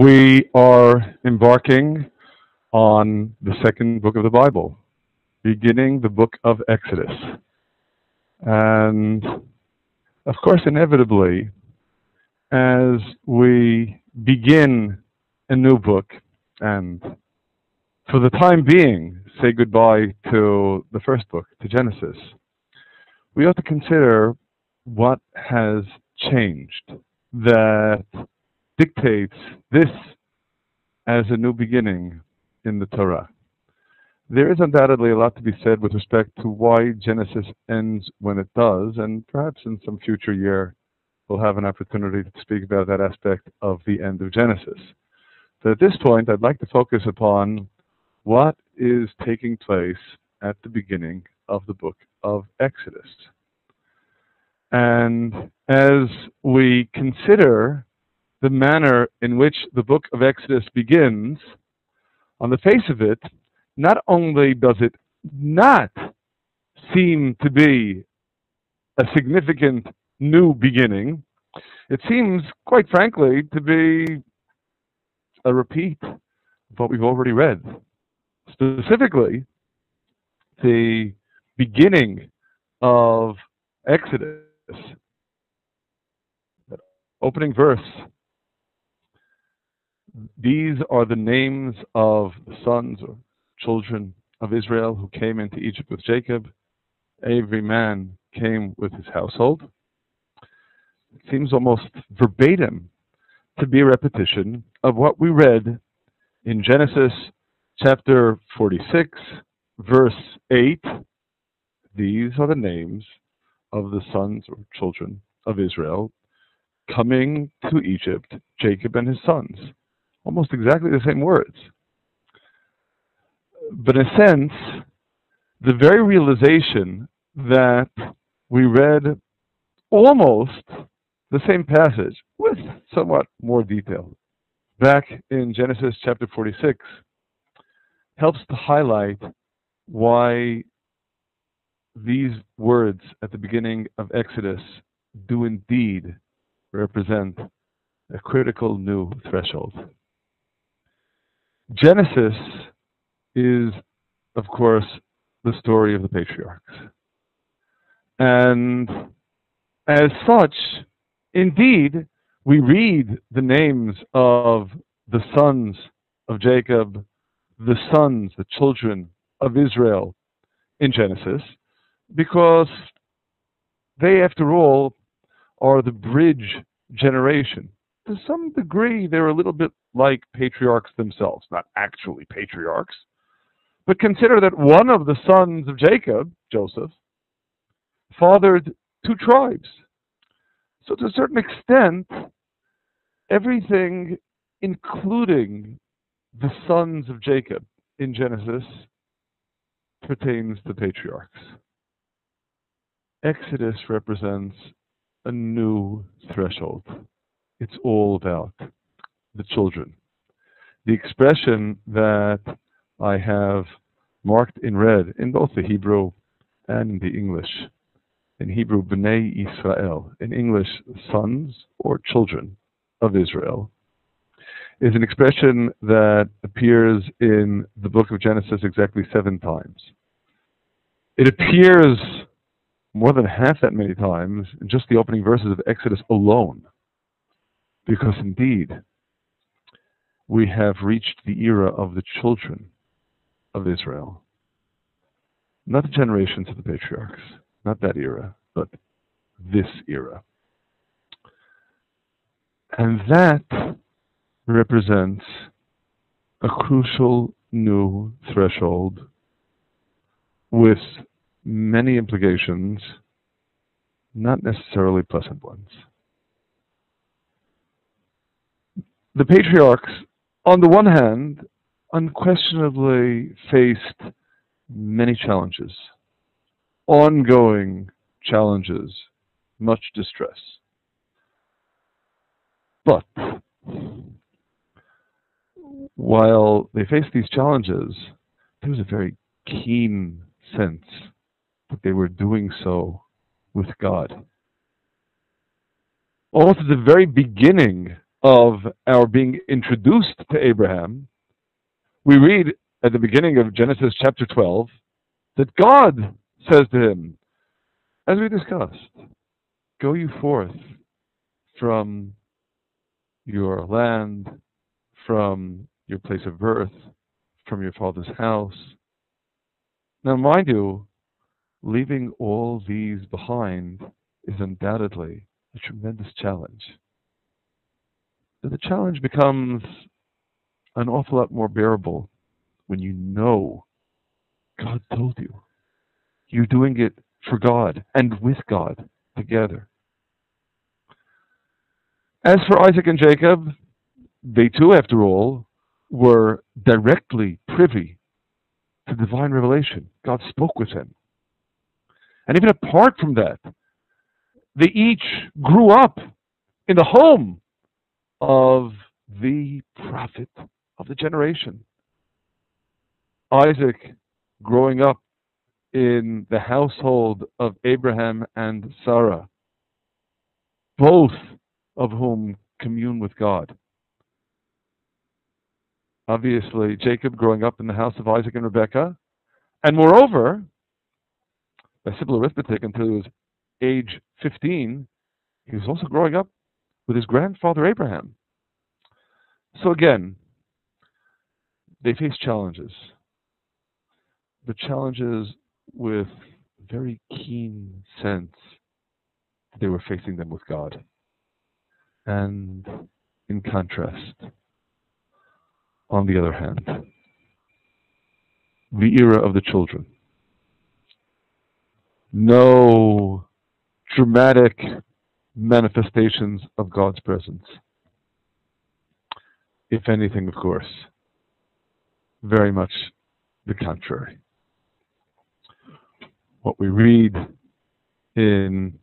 We are embarking on the second book of the Bible, beginning the book of Exodus. And, of course, inevitably, as we begin a new book and, for the time being, say goodbye to the first book, to Genesis, we ought to consider what has changed that dictates this as a new beginning in the Torah. There is undoubtedly a lot to be said with respect to why Genesis ends when it does, and perhaps in some future year we'll have an opportunity to speak about that aspect of the end of Genesis. But at this point, I'd like to focus upon what is taking place at the beginning of the book of Exodus. And as we consider the manner in which the book of Exodus begins, on the face of it, not only does it not seem to be a significant new beginning, it seems, quite frankly, to be a repeat of what we've already read. Specifically, the beginning of Exodus, that opening verse. These are the names of the sons or children of Israel who came into Egypt with Jacob. Every man came with his household. It seems almost verbatim to be a repetition of what we read in Genesis chapter 46, verse 8. These are the names of the sons or children of Israel coming to Egypt, Jacob and his sons. Almost exactly the same words. But in a sense, the very realization that we read almost the same passage with somewhat more detail back in Genesis chapter 46 helps to highlight why these words at the beginning of Exodus do indeed represent a critical new threshold. Genesis is, of course, the story of the patriarchs. And as such, indeed, we read the names of the sons of Jacob, the sons, the children of Israel in Genesis, because they, after all, are the bridge generation. To some degree, they're a little bit like patriarchs themselves, not actually patriarchs, but consider that one of the sons of Jacob, Joseph, fathered two tribes. So to a certain extent, everything, including the sons of Jacob in Genesis, pertains to patriarchs. Exodus represents a new threshold. It's all about the children. The expression that I have marked in red in both the Hebrew and in the English. In Hebrew, Bnei Israel. In English, sons or children of Israel, is an expression that appears in the book of Genesis exactly 7 times. It appears more than half that many times in just the opening verses of Exodus alone. Because indeed, we have reached the era of the children of Israel. Not the generations of the patriarchs, not that era, but this era. And that represents a crucial new threshold with many implications, not necessarily pleasant ones. The patriarchs, on the one hand, unquestionably faced many challenges, ongoing challenges, much distress. But while they faced these challenges, there was a very keen sense that they were doing so with God. Almost at the very beginning of our being introduced to Abraham, we read at the beginning of Genesis chapter 12 that God says to him, as we discussed, go you forth from your land, from your place of birth, from your father's house. Now, mind you, leaving all these behind is undoubtedly a tremendous challenge. But the challenge becomes an awful lot more bearable when you know God told you. You're doing it for God and with God together. As for Isaac and Jacob, they too, after all, were directly privy to divine revelation. God spoke with them. And even apart from that, they each grew up in the home of the prophet of the generation. Isaac growing up in the household of Abraham and Sarah, both of whom commune with God. Obviously, Jacob growing up in the house of Isaac and Rebekah, and moreover, by simple arithmetic, until he was age 15, he was also growing up with his grandfather Abraham. So again, they face challenges, but challenges with very keen sense that they were facing them with God. And in contrast, on the other hand, the era of the children. No dramatic manifestations of God's presence. If anything, of course, very much the contrary. What we read in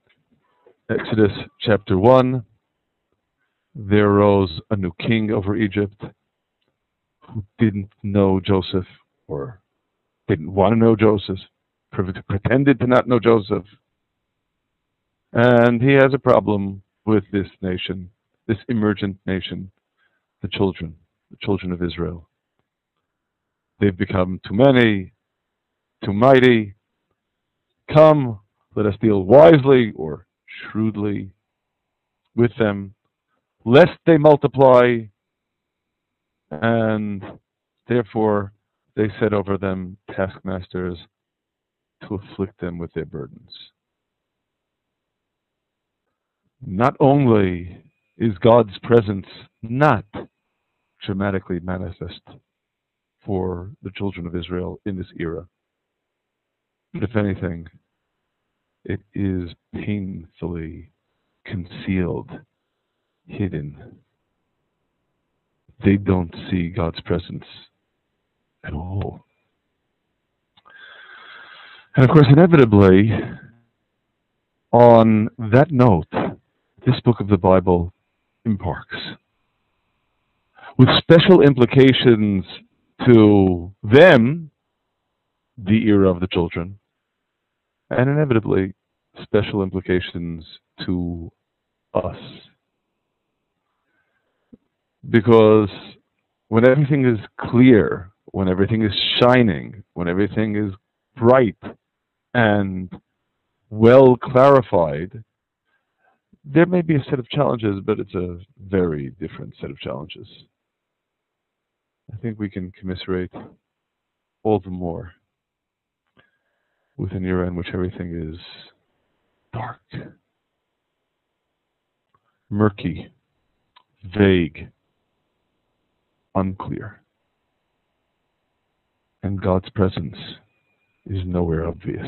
Exodus chapter 1, there arose a new king over Egypt who didn't know Joseph, or didn't want to know Joseph, pretended to not know Joseph. And he has a problem with this nation, this emergent nation, the children of Israel. They've become too many, too mighty. Come, let us deal wisely or shrewdly with them, lest they multiply. And therefore they set over them taskmasters to afflict them with their burdens. Not only is God's presence not dramatically manifest for the children of Israel in this era, but if anything, it is painfully concealed, hidden. They don't see God's presence at all. And of course, inevitably, on that note, this book of the Bible embarks, with special implications to them, the era of the children, and inevitably special implications to us. Because when everything is clear, when everything is shining, when everything is bright and well clarified, there may be a set of challenges, but it's a very different set of challenges. I think we can commiserate all the more with an era in which everything is dark, murky, vague, unclear, and God's presence is nowhere obvious.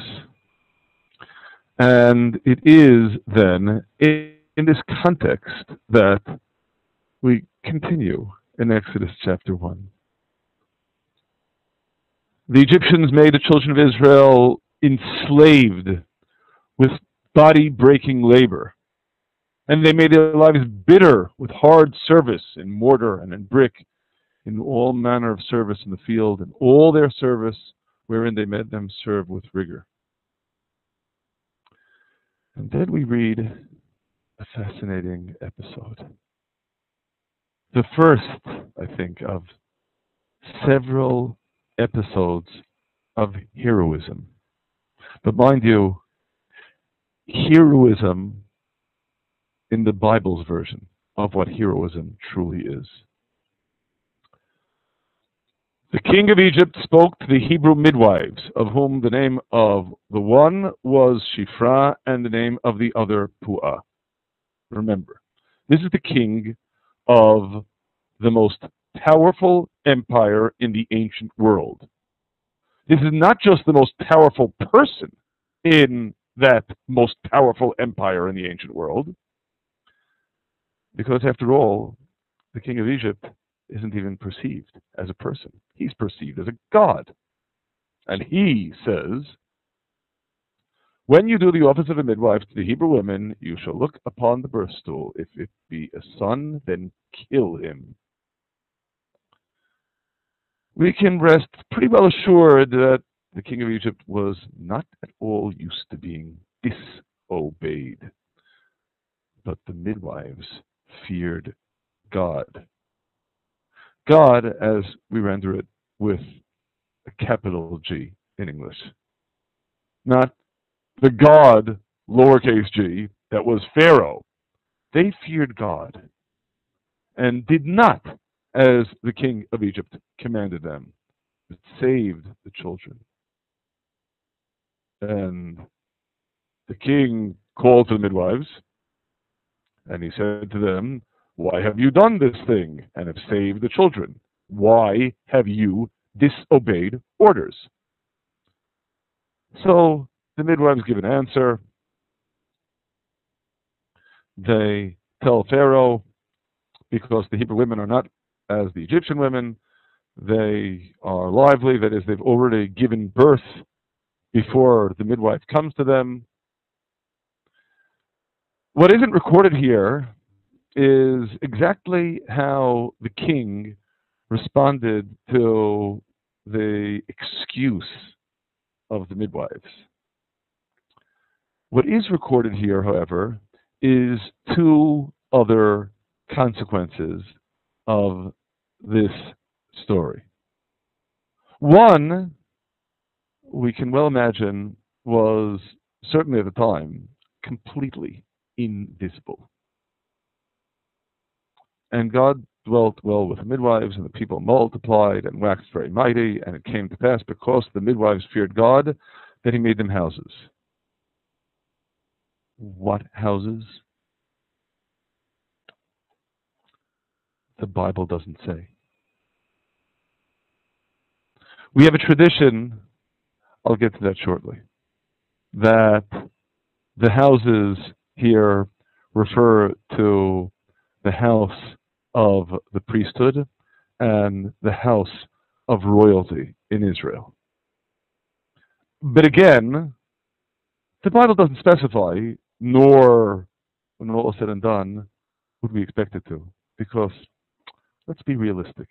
And it is then in this context that we continue in Exodus chapter 1. The Egyptians made the children of Israel enslaved with body-breaking labor, and they made their lives bitter with hard service in mortar and in brick, in all manner of service in the field, and all their service wherein they made them serve with rigor. And then we read a fascinating episode. the first, I think, of several episodes of heroism. But mind you, heroism in the Bible's version of what heroism truly is. The king of Egypt spoke to the Hebrew midwives, of whom the name of the one was Shiphrah and the name of the other Puah. Remember, this is the king of the most powerful empire in the ancient world. This is not just the most powerful person in that most powerful empire in the ancient world, because after all, the king of Egypt isn't even perceived as a person. He's perceived as a god. And he says, when you do the office of a midwife to the Hebrew women, you shall look upon the birth stool. If it be a son, then kill him. We can rest pretty well assured that the king of Egypt was not at all used to being disobeyed. But the midwives feared God. God, as we render it with a capital G in English. Not the God, lowercase g, that was Pharaoh. They feared God and did not, as the king of Egypt commanded them, but saved the children. And the king called to the midwives, and he said to them, why have you done this thing and have saved the children? Why have you disobeyed orders? So the midwives give an answer. They tell Pharaoh, because the Hebrew women are not as the Egyptian women, they are lively, that is, they've already given birth before the midwife comes to them. What isn't recorded here is exactly how the king responded to the excuse of the midwives. What is recorded here, however, is two other consequences of this story. One, we can well imagine, was certainly at the time completely invisible. And God dwelt well with the midwives, and the people multiplied and waxed very mighty, and it came to pass, because the midwives feared God, that he made them houses. What houses? The Bible doesn't say. We have a tradition, I'll get to that shortly, that the houses here refer to the house of the priesthood and the house of royalty in Israel. But again, the Bible doesn't specify, nor, when all is said and done, would we expect it to, because let's be realistic.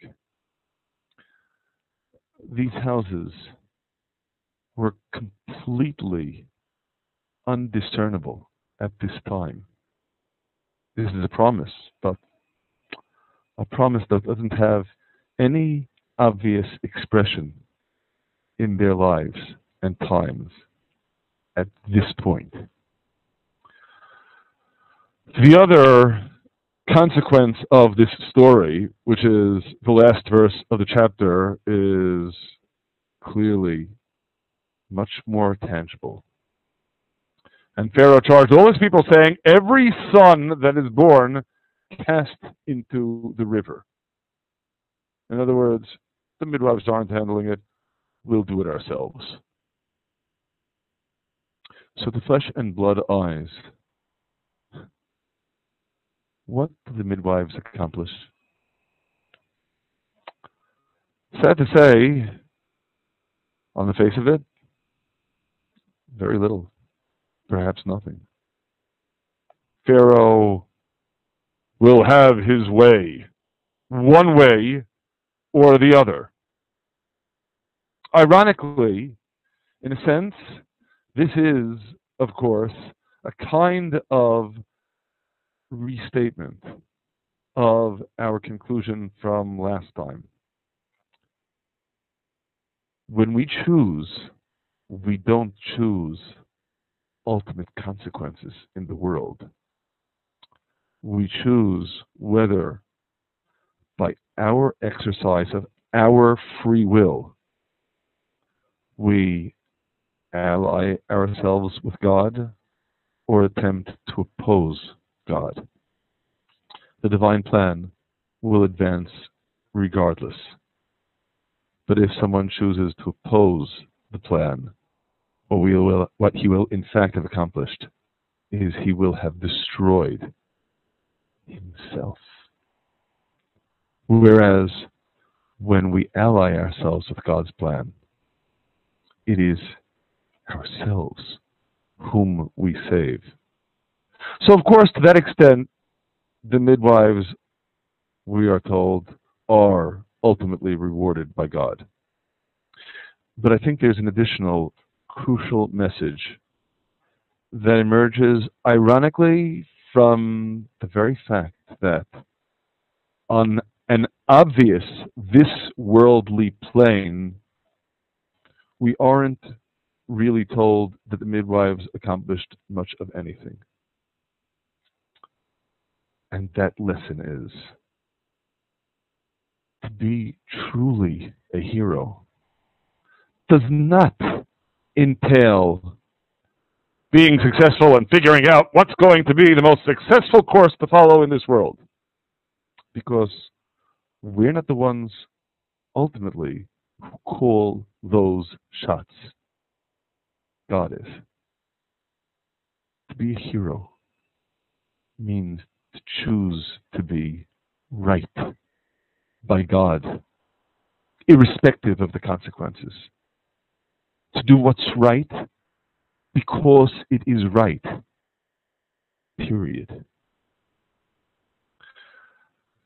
These houses were completely undiscernible at this time. This is a promise, but a promise that doesn't have any obvious expression in their lives and times at this point. The other consequence of this story, which is the last verse of the chapter, is clearly much more tangible. And Pharaoh charged all his people, saying, every son that is born cast into the river. In other words, the midwives aren't handling it, we'll do it ourselves. So the flesh and blood eyes, what did the midwives accomplish? Sad to say, on the face of it, very little, perhaps nothing. Pharaoh will have his way, one way or the other. Ironically, in a sense, this is, of course, a kind of restatement of our conclusion from last time. When we choose, we don't choose ultimate consequences in the world. We choose whether by our exercise of our free will we ally ourselves with God or attempt to oppose God. The divine plan will advance regardless. But if someone chooses to oppose the plan, what he will in fact have accomplished is he will have destroyed himself. Whereas when we ally ourselves with God's plan, it is ourselves whom we save. So of course, to that extent, the midwives, we are told, are ultimately rewarded by God. But I think there's an additional crucial message that emerges ironically from the very fact that on an obvious, this worldly plane, we aren't really told that the midwives accomplished much of anything. And that lesson is to be truly a hero does not entail being successful and figuring out what's going to be the most successful course to follow in this world. Because we're not the ones ultimately who call those shots. God is. To be a hero means to choose to be right by God, irrespective of the consequences. To do what's right because it is right. Period.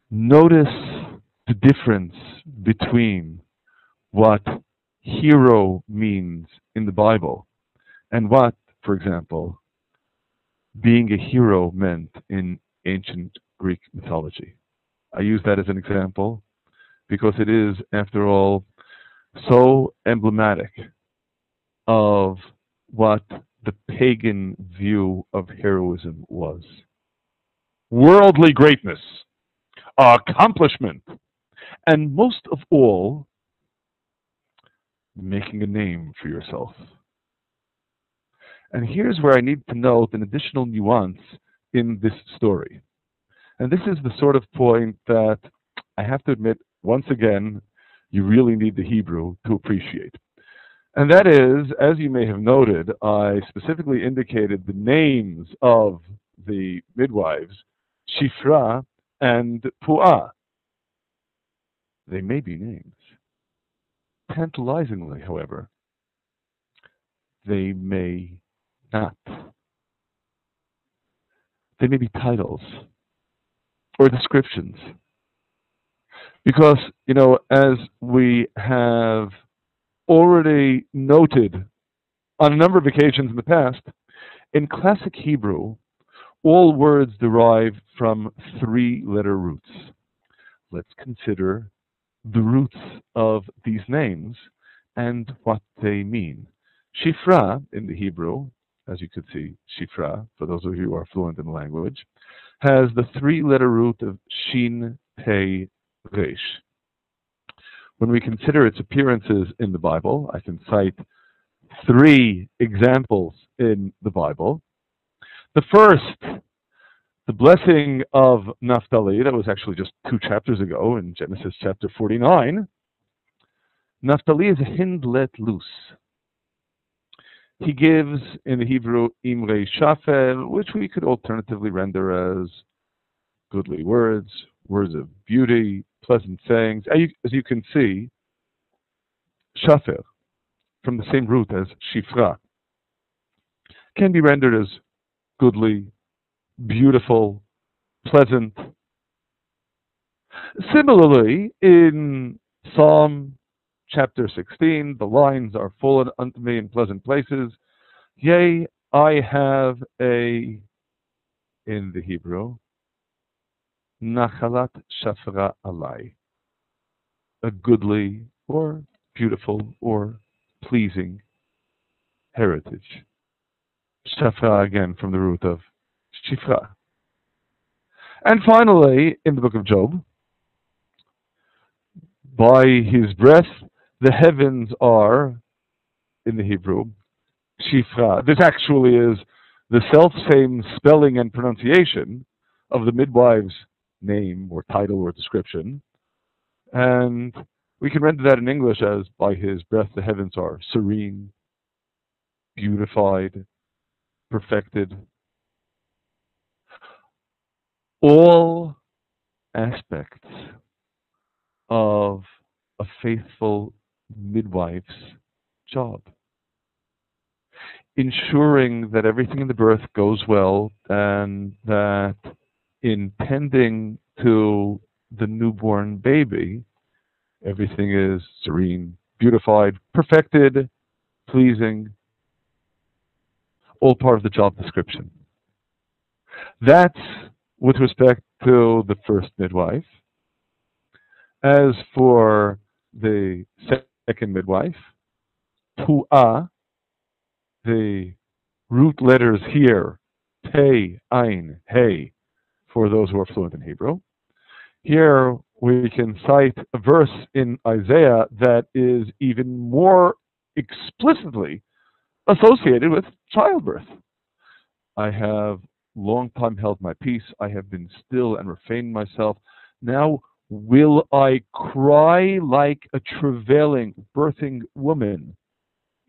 Notice the difference between what hero means in the Bible and what, for example, being a hero meant in ancient Greek mythology. I use that as an example because it is, after all, so emblematic of what the pagan view of heroism was. Worldly greatness, accomplishment, and most of all, making a name for yourself. And here's where I need to note an additional nuance in this story. And this is the sort of point that I have to admit, once again, you really need the Hebrew to appreciate. And that is, as you may have noted, I specifically indicated the names of the midwives, Shifra and Puah. They may be names. Tantalizingly, however, they may not. They may be titles or descriptions. Because, as we have already noted on a number of occasions in the past, in classic Hebrew, all words derive from three-letter roots. Let's consider the roots of these names and what they mean. Shifra in the Hebrew, as you could see, Shifra, for those of you who are fluent in the language, has the three-letter root of Shin, Pei, Resh. When we consider its appearances in the Bible, I can cite three examples in the Bible. The first, the blessing of Naphtali, that was actually just 2 chapters ago in Genesis chapter 49. Naphtali is a hind let loose. He gives, in the Hebrew, Imrei Shafel, which we could alternatively render as goodly words, words of beauty, pleasant sayings. As you can see, Shafel, from the same root as Shifra, can be rendered as goodly, beautiful, pleasant. Similarly, in Psalm chapter 16, the lines are fallen unto me in pleasant places. Yea, I have in the Hebrew, Nachalat Shafra Alai, a goodly or beautiful or pleasing heritage. Shafra, again, from the root of Shifra. And finally, in the book of Job, by his breath, the heavens are, in the Hebrew, Shifra. This actually is the self-same spelling and pronunciation of the midwife's name or title or description. And we can render that in English as, by his breath, the heavens are serene, beautified, perfected. All aspects of a faithful midwife's job, ensuring that everything in the birth goes well and that in tending to the newborn baby, everything is serene, beautified, perfected, pleasing, all part of the job description. That's with respect to the first midwife. As for the second midwife, Pu'ah, the root letters here, Pei, Ein, Hey, for those who are fluent in Hebrew. Here we can cite a verse in Isaiah that is even more explicitly associated with childbirth. I have long time held my peace. I have been still and refrained myself. Now will I cry like a travailing, birthing woman.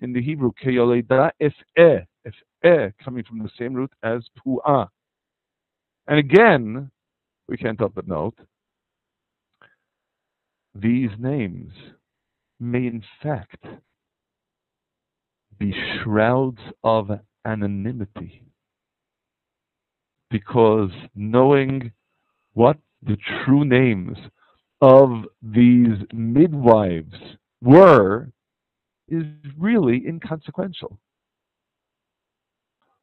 In the Hebrew, keyoleda ef'eh, coming from the same root as pu'ah. And again, we can't help but note, these names may in fact be shrouds of anonymity, because knowing what the true names of these midwives were is really inconsequential.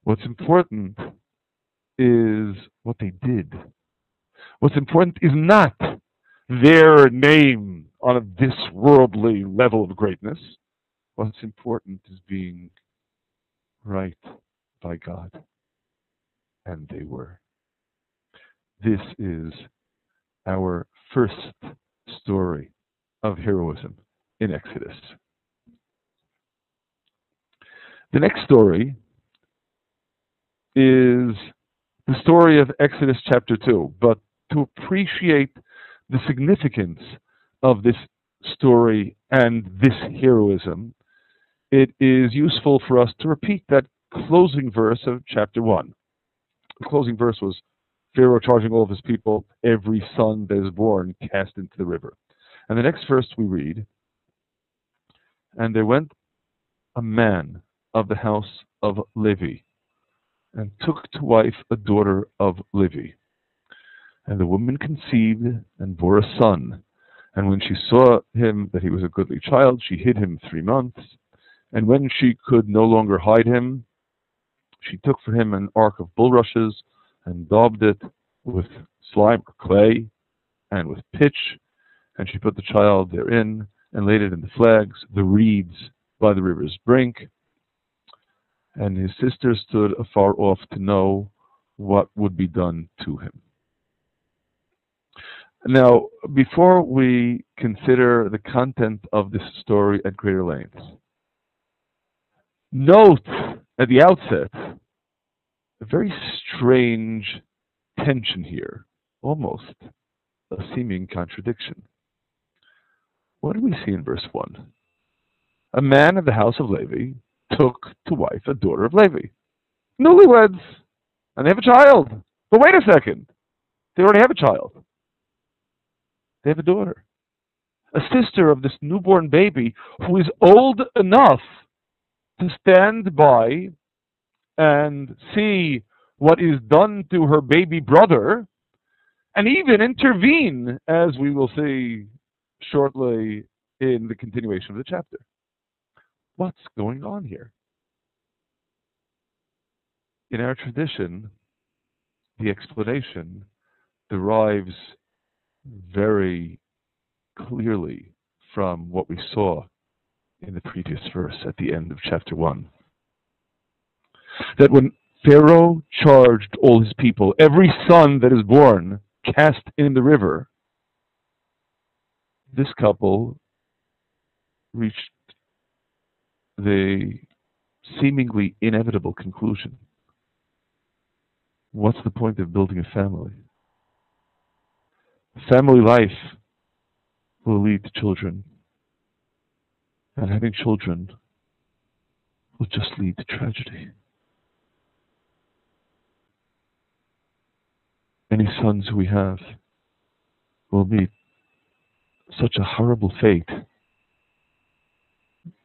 What's important is what they did. What's important is not their name on a this worldly level of greatness. What's important is being right by God. And they were. This is our first story of heroism in Exodus. The next story is the story of Exodus chapter 2. But to appreciate the significance of this story and this heroism, it is useful for us to repeat that closing verse of chapter 1. The closing verse was Pharaoh charging all of his people, every son that is born cast into the river. And the next verse we read, and there went a man of the house of Levi, and took to wife a daughter of Levi. And the woman conceived and bore a son. And when she saw him that he was a goodly child, she hid him 3 months. And when she could no longer hide him, she took for him an ark of bulrushes, and daubed it with slime or clay, and with pitch. And she put the child therein, and laid it in the flags, the reeds by the river's brink. And his sister stood afar off to know what would be done to him. Now, before we consider the content of this story at greater length, note at the outset a very strange tension here, almost a seeming contradiction. What do we see in verse 1? A man of the house of Levi took to wife a daughter of Levi. Newlyweds, and they have a child. But wait a second, they already have a child. They have a daughter, a sister of this newborn baby who is old enough to stand by and see what is done to her baby brother, and even intervene, as we will see shortly in the continuation of the chapter. What's going on here? In our tradition, the explanation derives very clearly from what we saw in the previous verse at the end of chapter 1. That when Pharaoh charged all his people, every son that is born cast in the river, this couple reached the seemingly inevitable conclusion. What's the point of building a family? Family life will lead to children, and having children will just lead to tragedy. Any sons we have will meet such a horrible fate.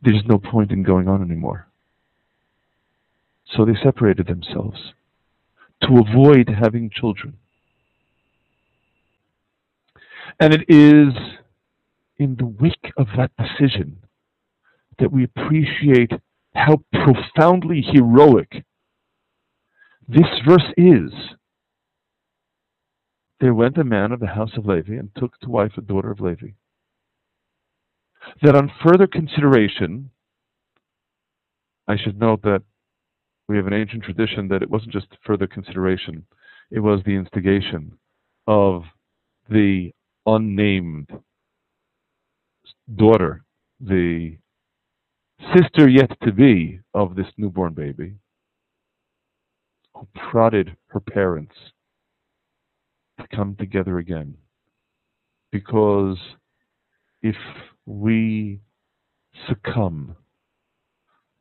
There's no point in going on anymore. So they separated themselves to avoid having children. And it is in the wake of that decision that we appreciate how profoundly heroic this verse is. There went a man of the house of Levi and took to wife a daughter of Levi. That on further consideration, I should note that we have an ancient tradition that it wasn't just further consideration, it was the instigation of the unnamed daughter, the sister yet to be of this newborn baby, who prodded her parents to come together again. Because if we succumb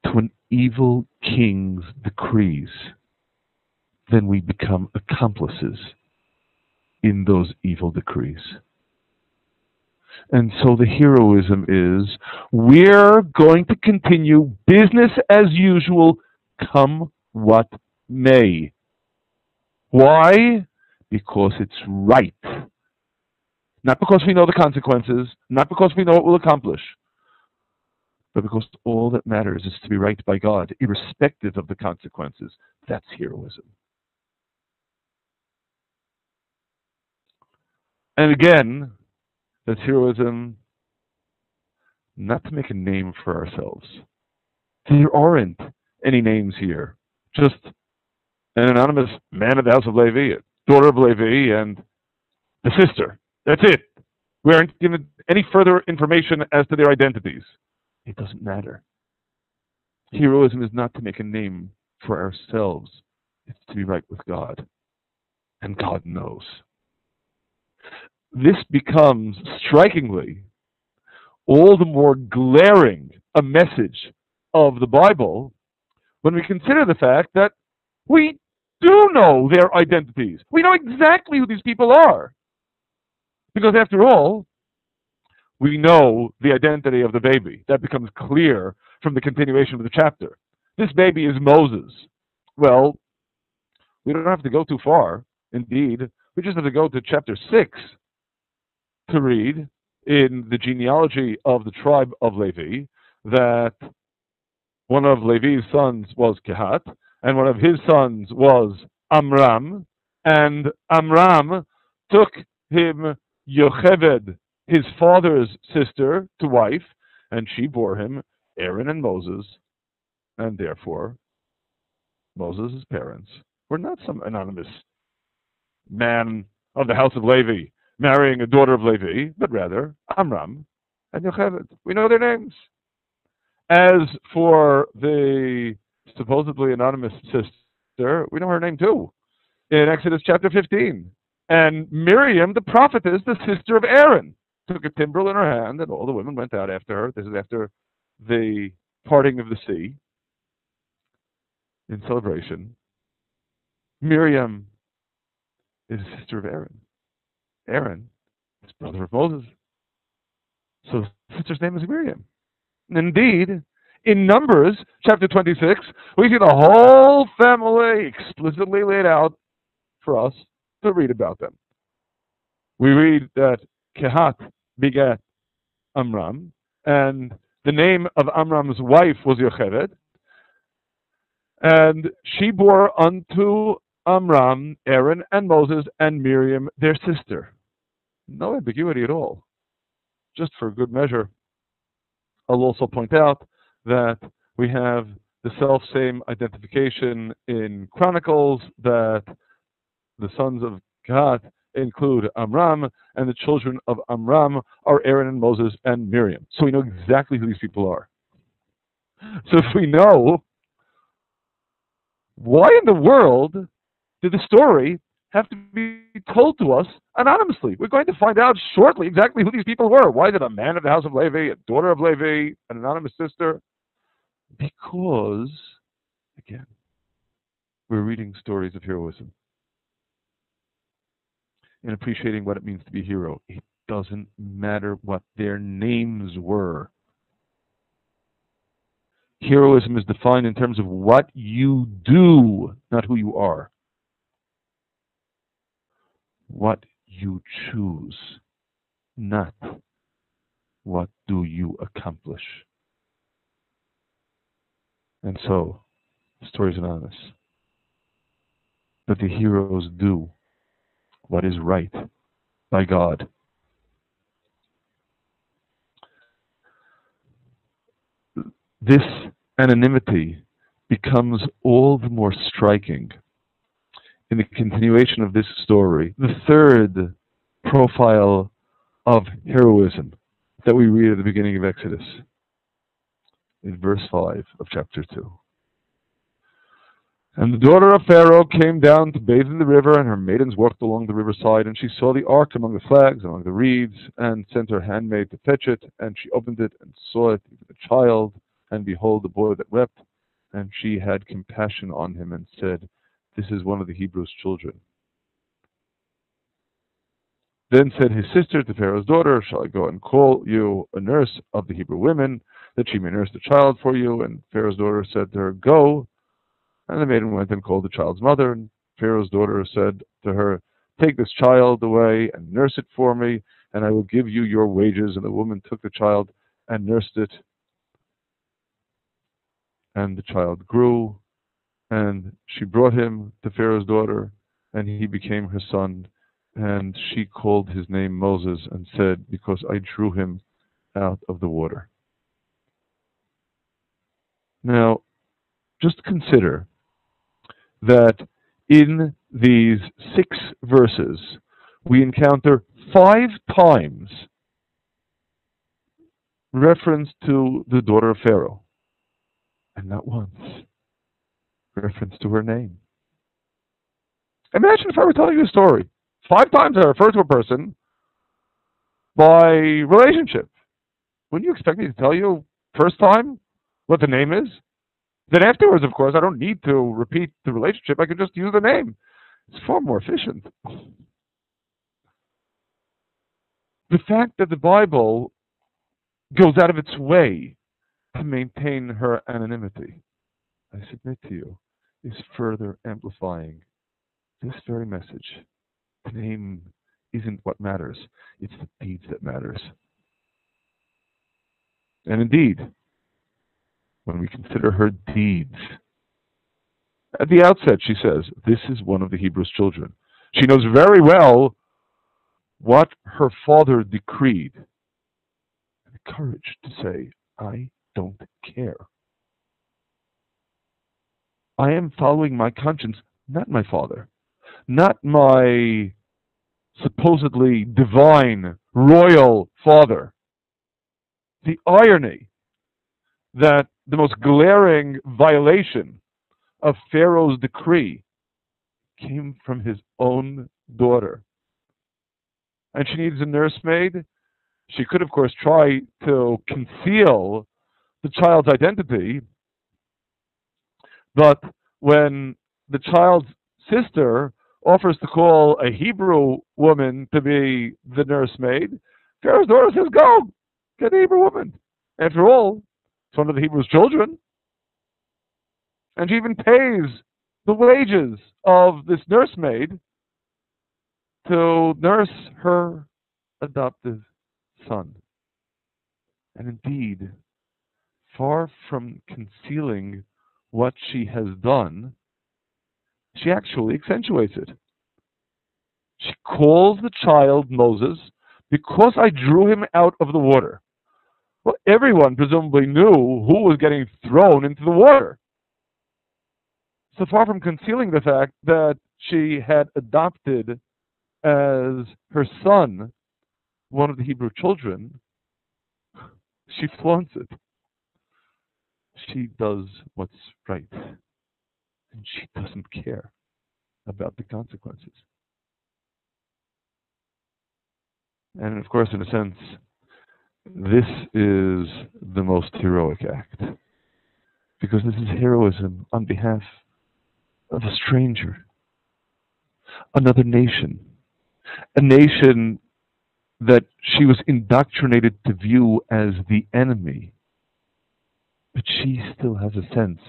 to an evil king's decrees, then we become accomplices in those evil decrees. And so the heroism is, we're going to continue business as usual, come what may. Why? Because it's right. Not because we know the consequences, not because we know what we'll accomplish, but because all that matters is to be right by God, irrespective of the consequences. That's heroism. And again, that's heroism not to make a name for ourselves. There aren't any names here. Just an anonymous man of the house of Levi, daughter of Levi, and the sister. That's it. We aren't given any further information as to their identities. It doesn't matter. Heroism is not to make a name for ourselves. It's to be right with God. And God knows. This becomes, strikingly, all the more glaring a message of the Bible when we consider the fact that we do know their identities. We know exactly who these people are. Because after all, we know the identity of the baby. That becomes clear from the continuation of the chapter. This baby is Moses. Well, we don't have to go too far. Indeed, we just have to go to chapter 6 to read in the genealogy of the tribe of Levi that one of Levi's sons was Kehat, and one of his sons was Amram, and Amram took him Yocheved, his father's sister, to wife, and she bore him Aaron and Moses, and therefore Moses' parents were not some anonymous man of the house of Levi marrying a daughter of Levi, but rather Amram and Yocheved. We know their names. As for the supposedly anonymous sister, we know her name too, in Exodus chapter 15. And Miriam, the prophetess, the sister of Aaron, took a timbrel in her hand, and all the women went out after her. This is after the parting of the sea in celebration. Miriam is the sister of Aaron. Aaron is brother of Moses. So the sister's name is Miriam. And indeed, in Numbers chapter 26, we see the whole family explicitly laid out for us to read about them. We read that Kehat begat Amram, and the name of Amram's wife was Yocheved, and she bore unto Amram, Aaron, and Moses, and Miriam, their sister. No ambiguity at all. Just for good measure, I'll also point out that we have the self-same identification in Chronicles that the sons of Gad include Amram, and the children of Amram are Aaron and Moses and Miriam. So we know exactly who these people are. So if we know, why in the world did the story have to be told to us anonymously? We're going to find out shortly exactly who these people were. Why did a man of the house of Levi, a daughter of Levi, an anonymous sister? Because, again, we're reading stories of heroism and appreciating what it means to be a hero. It doesn't matter what their names were. Heroism is defined in terms of what you do, not who you are. What you choose, not what do you accomplish. And so, the story is anonymous. But the heroes do what is right by God. This anonymity becomes all the more striking in the continuation of this story, the third profile of heroism that we read at the beginning of Exodus, in verse 5 of chapter 2. And the daughter of Pharaoh came down to bathe in the river, and her maidens walked along the riverside, and she saw the ark among the flags, among the reeds, and sent her handmaid to fetch it, and she opened it and saw it, even the child, and behold, the boy that wept, and she had compassion on him and said, this is one of the Hebrews' children. Then said his sister to Pharaoh's daughter, shall I go and call you a nurse of the Hebrew women, that she may nurse the child for you? And Pharaoh's daughter said to her, go. And the maiden went and called the child's mother, and Pharaoh's daughter said to her, take this child away and nurse it for me, and I will give you your wages. And the woman took the child and nursed it. And the child grew, and she brought him to Pharaoh's daughter, and he became her son. And she called his name Moses and said, because I drew him out of the water. Now, just consider that in these 6 verses, we encounter 5 times reference to the daughter of Pharaoh, and not once reference to her name. Imagine if I were telling you a story. 5 times I refer to a person by relationship. Wouldn't you expect me to tell you first time what the name is? Then afterwards, of course, I don't need to repeat the relationship. I can just use the name. It's far more efficient. The fact that the Bible goes out of its way to maintain her anonymity, I submit to you, is further amplifying this very message. The name isn't what matters. It's the deeds that matters. And indeed, when we consider her deeds, at the outset she says, this is one of the Hebrews' children. She knows very well what her father decreed. And the courage to say, I don't care. I am following my conscience, not my father, not my supposedly divine, royal father. The irony that the most glaring violation of Pharaoh's decree came from his own daughter. And she needs a nursemaid. She could, of course, try to conceal the child's identity, but when the child's sister offers to call a Hebrew woman to be the nursemaid, Pharaoh's daughter says, go, get the Hebrew woman. After all, it's one of the Hebrews' children. And she even pays the wages of this nursemaid to nurse her adoptive son. And indeed, far from concealing what she has done, She actually accentuates it. She calls the child Moses because I drew him out of the water. Well, everyone presumably knew who was getting thrown into the water. So far from concealing the fact that she had adopted as her son one of the Hebrew children, she flaunts it. She does what's right, and she doesn't care about the consequences. And of course, in a sense, this is the most heroic act, because this is heroism on behalf of a stranger, another nation, a nation that she was indoctrinated to view as the enemy. But she still has a sense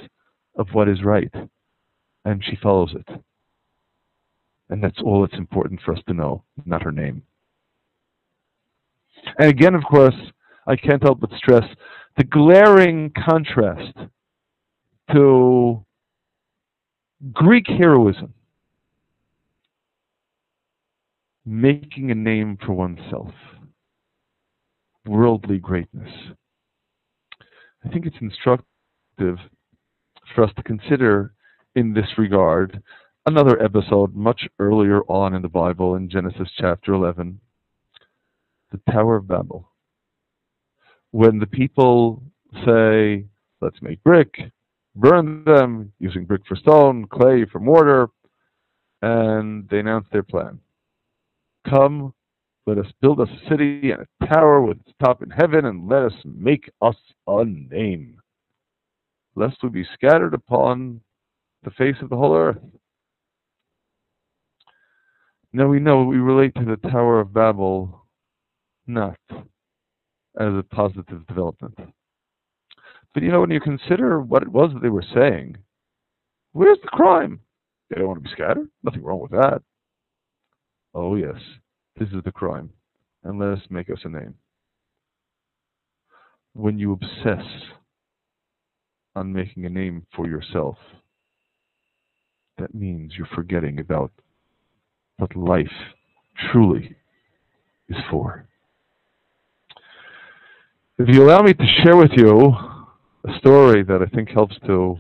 of what is right, and she follows it. And that's all that's important for us to know, not her name. And again, of course, I can't help but stress the glaring contrast to Greek heroism, making a name for oneself, worldly greatness. I think it's instructive for us to consider in this regard another episode much earlier on in the Bible, in Genesis chapter 11, the Tower of Babel. When the people say, let's make brick, burn them, using brick for stone, clay for mortar, and they announce their plan. Come, let us build us a city and a tower with its top in heaven, and let us make us a name, lest we be scattered upon the face of the whole earth. Now we know we relate to the Tower of Babel not as a positive development. But when you consider what it was that they were saying, where's the crime? They don't want to be scattered? Nothing wrong with that. Oh yes, this is the crime. And let us make us a name. When you obsess on making a name for yourself, that means you're forgetting about what life truly is for. If you allow me to share with you a story that I think helps to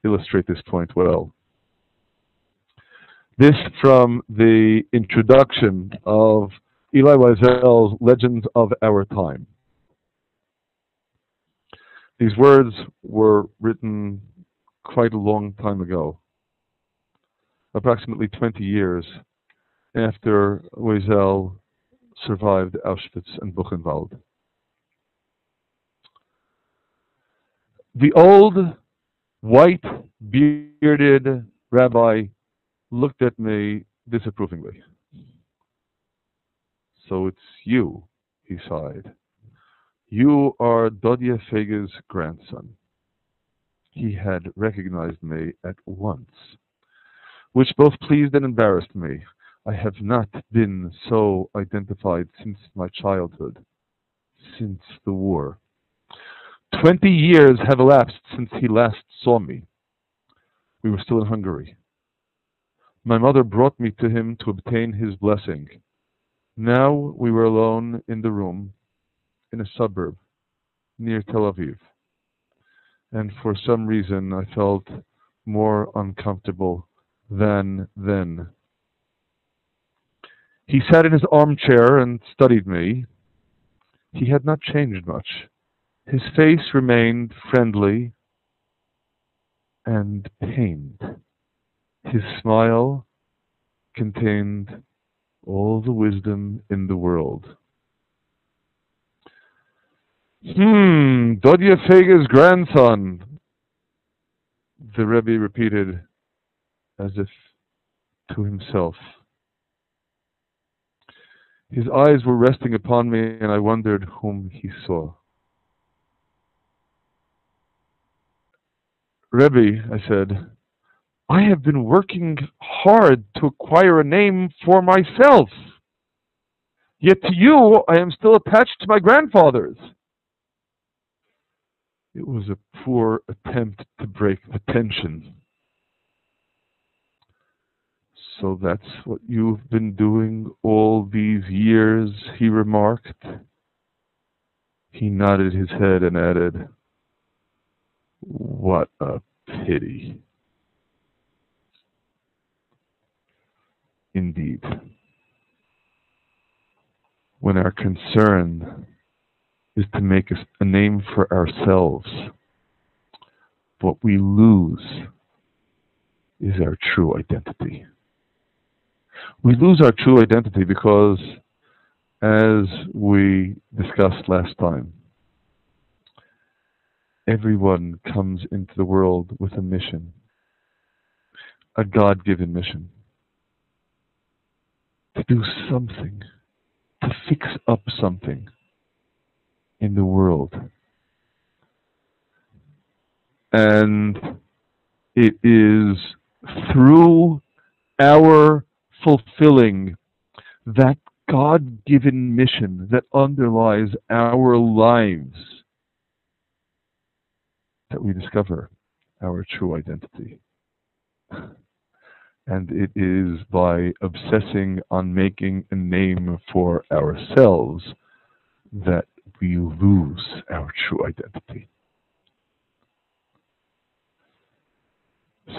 illustrate this point well. This from the introduction of Eli Wiesel's Legends of Our Time. These words were written quite a long time ago, approximately 20 years after Wiesel survived Auschwitz and Buchenwald. The old, white, bearded rabbi looked at me disapprovingly. So it's you, he sighed. You are Dodje Fege's grandson. He had recognized me at once, which both pleased and embarrassed me. I have not been so identified since my childhood, since the war. 20 years have elapsed since he last saw me. We were still in Hungary. My mother brought me to him to obtain his blessing. Now we were alone in the room, in a suburb near Tel Aviv. And for some reason I felt more uncomfortable than then. He sat in his armchair and studied me. He had not changed much. His face remained friendly and pained. His smile contained all the wisdom in the world. Dodje Fege's grandson, the Rebbe repeated as if to himself. His eyes were resting upon me, and I wondered whom he saw. Rebbe, I said, I have been working hard to acquire a name for myself. Yet to you, I am still attached to my grandfather's. It was a poor attempt to break the tension. So that's what you've been doing all these years, he remarked. He nodded his head and added, "What a pity." Indeed. When our concern is to make a name for ourselves, what we lose is our true identity. We lose our true identity because, as we discussed last time, everyone comes into the world with a mission, a God-given mission, to do something, to fix up something in the world. And it is through our fulfilling that God-given mission that underlies our lives that we discover our true identity. And it is by obsessing on making a name for ourselves that we lose our true identity.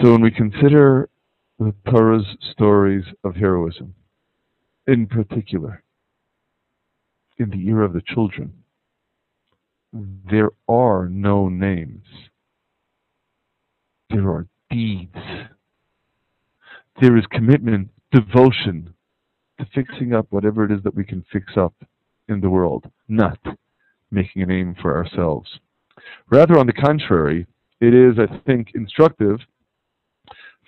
So when we consider the Torah's stories of heroism, in particular, in the era of the children, there are no names. There are deeds. There is commitment, devotion to fixing up whatever it is that we can fix up in the world, not making a name for ourselves. Rather, on the contrary, it is, I think, instructive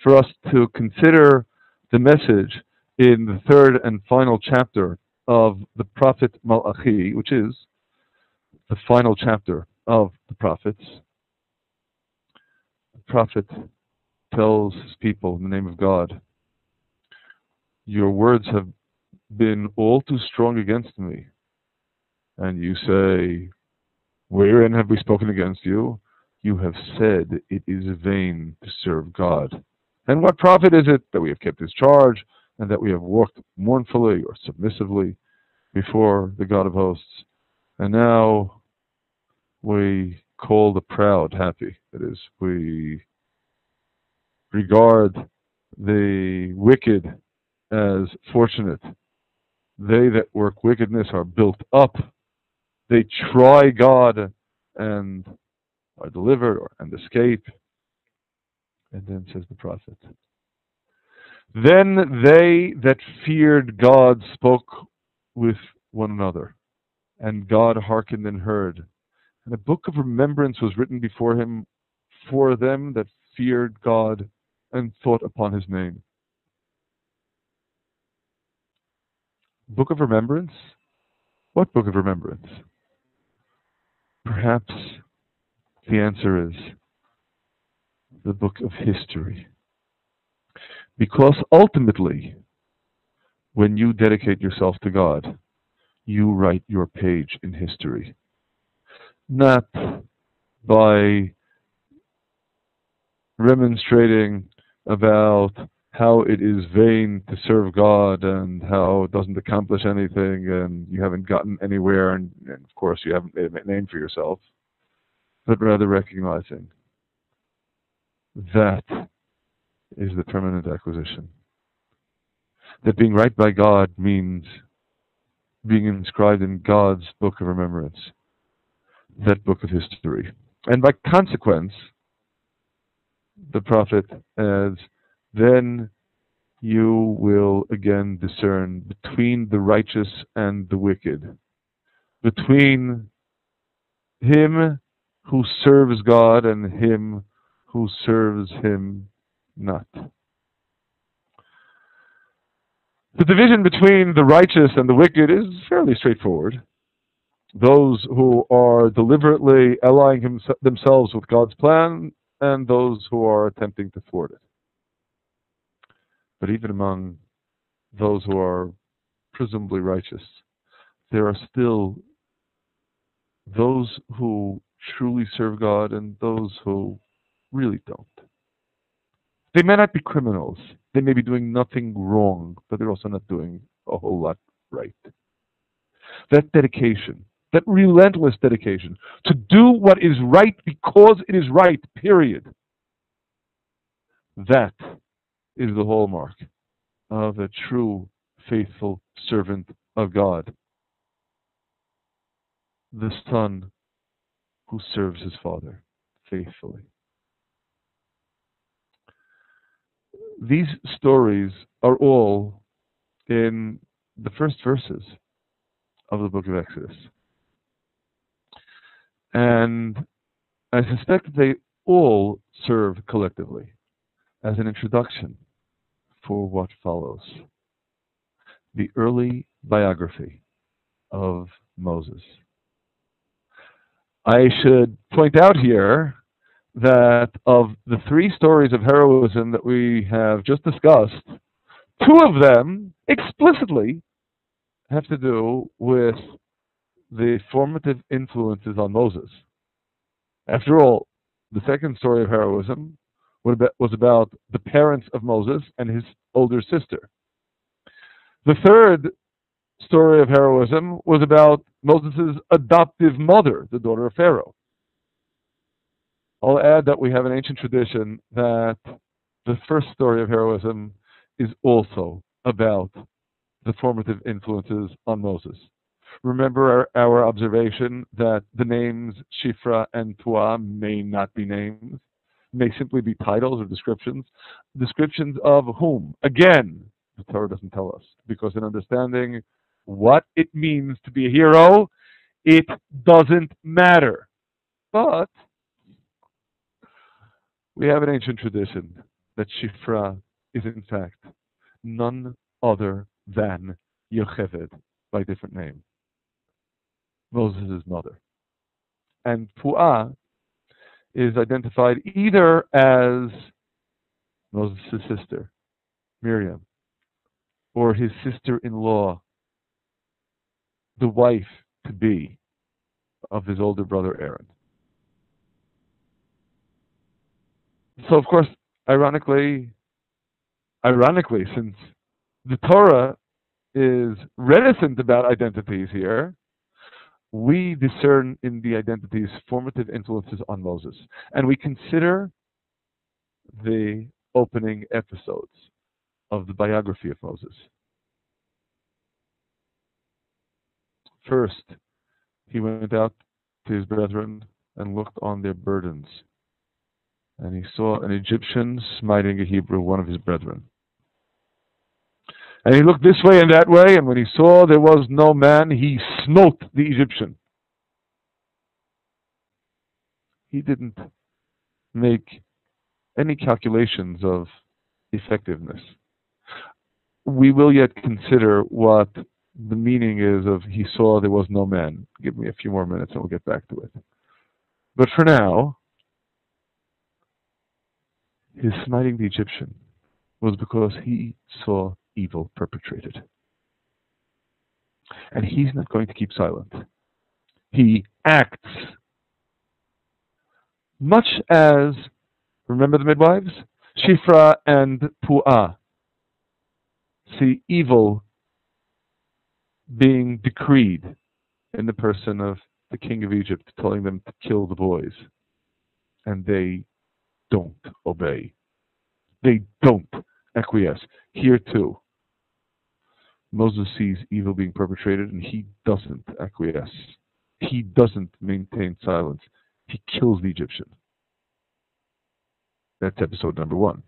for us to consider the message in the third and final chapter of the prophet Malachi, which is the final chapter of the prophets. The prophet tells his people in the name of God, "Your words have been all too strong against me." And you say, "Wherein have we spoken against you?" You have said, "It is vain to serve God. And what profit is it that we have kept his charge, and that we have walked mournfully or submissively before the God of hosts? And now we call the proud happy." That is, we regard the wicked as fortunate. They that work wickedness are built up. They try God and are delivered and escape. And then says the prophet, "Then they that feared God spoke with one another, and God hearkened and heard. And a book of remembrance was written before him for them that feared God and thought upon his name." Book of remembrance? What book of remembrance? Perhaps the answer is the book of history. Because ultimately, when you dedicate yourself to God, you write your page in history. Not by remonstrating about how it is vain to serve God and how it doesn't accomplish anything and you haven't gotten anywhere and of course you haven't made a name for yourself, but rather recognizing that is the permanent acquisition. That being right by God means being inscribed in God's book of remembrance, that book of history. And by consequence, the prophet adds, "Then you will again discern between the righteous and the wicked, between him who serves God and him who serves him not." The division between the righteous and the wicked is fairly straightforward. Those who are deliberately allying themselves with God's plan and those who are attempting to thwart it. But even among those who are presumably righteous, there are still those who truly serve God and those who really don't. They may not be criminals. They may be doing nothing wrong, but they're also not doing a whole lot right. That dedication, that relentless dedication to do what is right because it is right, period. That is the hallmark of a true, faithful servant of God. The son who serves his father faithfully. These stories are all in the first verses of the book of Exodus. And I suspect they all serve collectively as an introduction for what follows. The early biography of Moses. I should point out here that of the three stories of heroism that we have just discussed, two of them explicitly have to do with the formative influences on Moses. After all, the second story of heroism was about the parents of Moses and his older sister. The third story of heroism was about Moses' adoptive mother, the daughter of Pharaoh. I'll add that we have an ancient tradition that the first story of heroism is also about the formative influences on Moses. Remember our observation that the names Shifra and Puah may not be names, may simply be titles or descriptions. Descriptions of whom? Again, the Torah doesn't tell us, because in understanding what it means to be a hero, it doesn't matter. But we have an ancient tradition that Shifra is in fact none other than Yocheved by different name, Moses' mother. And Puah is identified either as Moses' sister, Miriam, or his sister-in-law, the wife-to-be of his older brother Aaron. So, of course, ironically, since the Torah is reticent about identities here, we discern in the identities formative influences on Moses. And we consider the opening episodes of the biography of Moses. First, he went out to his brethren and looked on their burdens. And he saw an Egyptian smiting a Hebrew, one of his brethren. And he looked this way and that way, and when he saw there was no man, he smote the Egyptian. He didn't make any calculations of effectiveness. We will yet consider what the meaning is of he saw there was no man. Give me a few more minutes and we'll get back to it. But for now, his smiting the Egyptian was because he saw evil perpetrated. And he's not going to keep silent. He acts. Much as, remember the midwives? Shifra and Puah see evil being decreed in the person of the king of Egypt, telling them to kill the boys. And they don't obey. They don't acquiesce. Here too, Moses sees evil being perpetrated and he doesn't acquiesce. He doesn't maintain silence. He kills the Egyptian. That's episode number 1.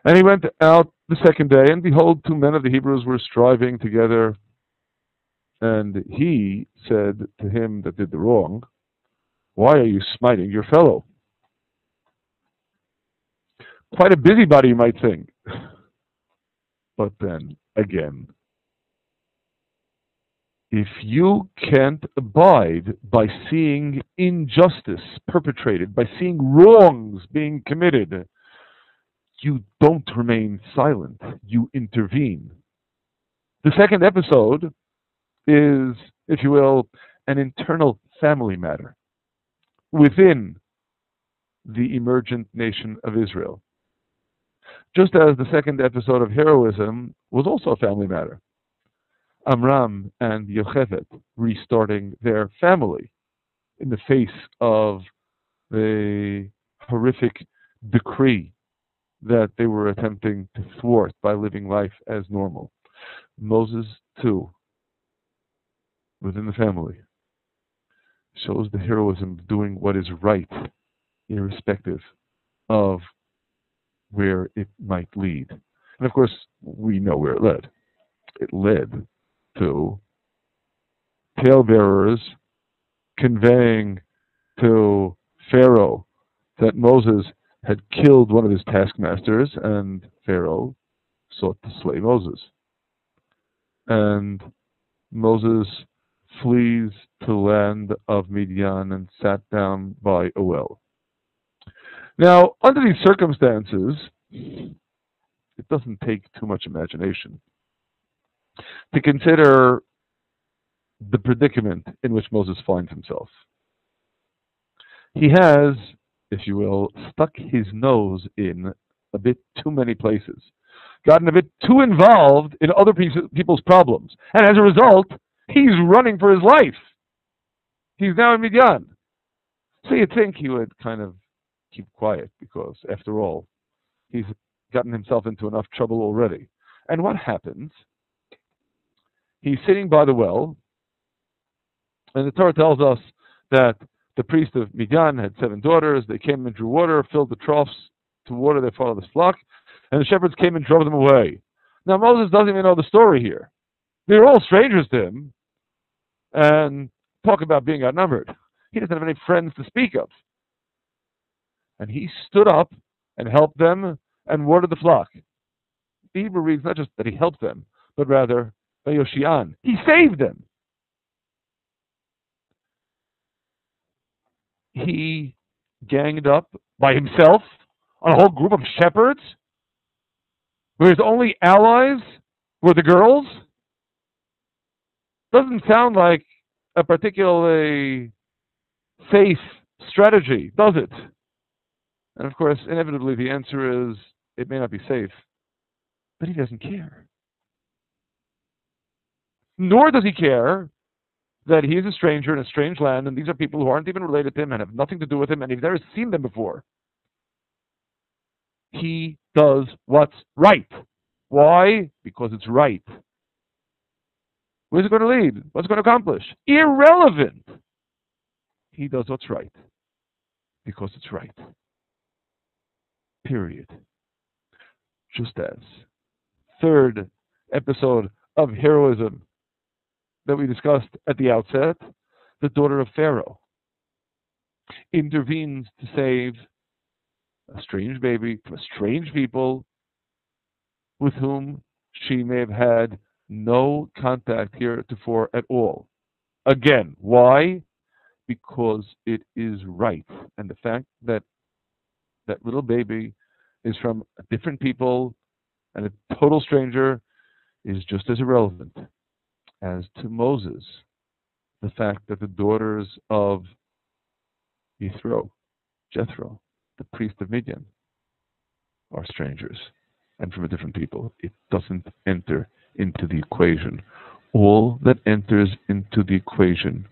And he went out the second day, and behold, 2 men of the Hebrews were striving together. And he said to him that did the wrong, "Why are you smiting your fellow?" Quite a busybody, you might think. But then, again, if you can't abide by seeing injustice perpetrated, by seeing wrongs being committed, you don't remain silent, you intervene. The second episode is, if you will, an internal family matter within the emergent nation of Israel. Just as the second episode of Heroism was also a family matter. Amram and Yocheved restarting their family in the face of the horrific decree that they were attempting to thwart by living life as normal. Moses, too, within the family, shows the heroism of doing what is right, irrespective of where it might lead. And of course, we know where it led. It led to talebearers conveying to Pharaoh that Moses had killed one of his taskmasters, and Pharaoh sought to slay Moses. And Moses flees to the land of Midian and sat down by a well. Now, under these circumstances, it doesn't take too much imagination to consider the predicament in which Moses finds himself. He has, if you will, stuck his nose in a bit too many places, gotten a bit too involved in other people's problems, and as a result, he's running for his life. He's now in Midian. So you'd think he would kind of keep quiet because, after all, he's gotten himself into enough trouble already. And what happens? He's sitting by the well, and the Torah tells us that the priest of Midian had 7 daughters. They came and drew water, filled the troughs to water their father's flock, and the shepherds came and drove them away. Now, Moses doesn't even know the story here. They're all strangers to him, and talk about being outnumbered. He doesn't have any friends to speak of. And he stood up and helped them and watered the flock. The Hebrew reads not just that he helped them, but rather, Yoshian, he saved them. He ganged up by himself on a whole group of shepherds, where his only allies were the girls. Doesn't sound like a particularly safe strategy, does it? And of course, inevitably, the answer is it may not be safe, but he doesn't care. Nor does he care that he is a stranger in a strange land, and these are people who aren't even related to him and have nothing to do with him, and he's never seen them before. He does what's right. Why? Because it's right. Where's it going to lead? What's it going to accomplish? Irrelevant. He does what's right because it's right. Period. Just as third episode of Heroism that we discussed at the outset, the daughter of Pharaoh intervenes to save a strange baby from a strange people with whom she may have had no contact heretofore at all. Again, why? Because it is right. And the fact that that little baby is from a different people and a total stranger is just as irrelevant as to Moses the fact that the daughters of Jethro, the priest of Midian, are strangers and from a different people. It doesn't enter into the equation. All that enters into the equation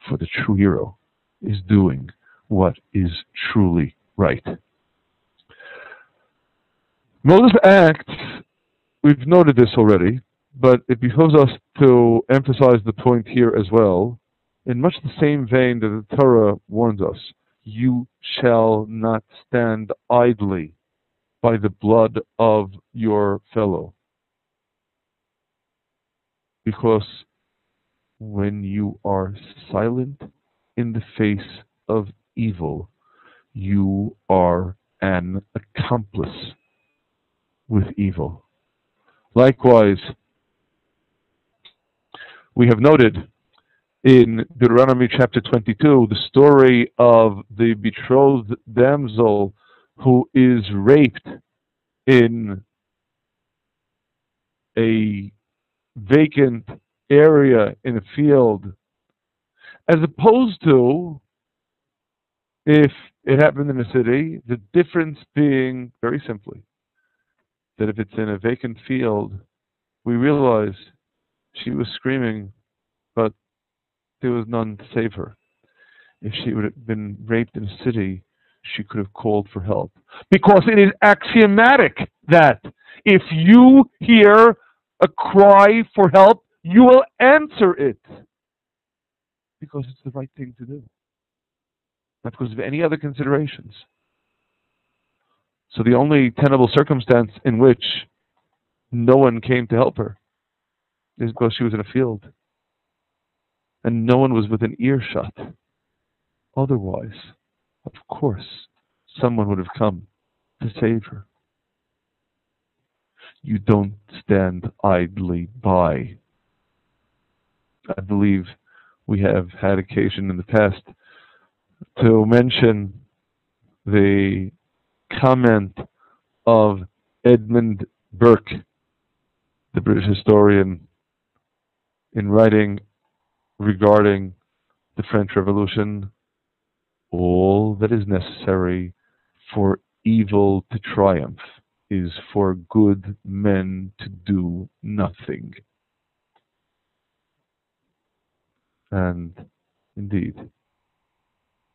for the true hero is doing what is truly right. Moses' acts, we've noted this already, but it behooves us to emphasize the point here as well, in much the same vein that the Torah warns us. You shall not stand idly by the blood of your fellow. Because when you are silent in the face of evil, you are an accomplice with evil. Likewise, we have noted in Deuteronomy chapter 22 the story of the betrothed damsel who is raped in a vacant area in a field, as opposed to if it happened in a city, the difference being very simply that if it's in a vacant field, we realize she was screaming, but there was none to save her. If she would have been raped in a city, she could have called for help. Because it is axiomatic that if you hear a cry for help, you will answer it. Because it's the right thing to do. Not because of any other considerations. So the only tenable circumstance in which no one came to help her is because she was in a field. And no one was within earshot. Otherwise, of course, someone would have come to save her. You don't stand idly by. I believe we have had occasion in the past to mention the comment of Edmund Burke, the British historian, in writing regarding the French Revolution: all that is necessary for evil to triumph is for good men to do nothing. And indeed,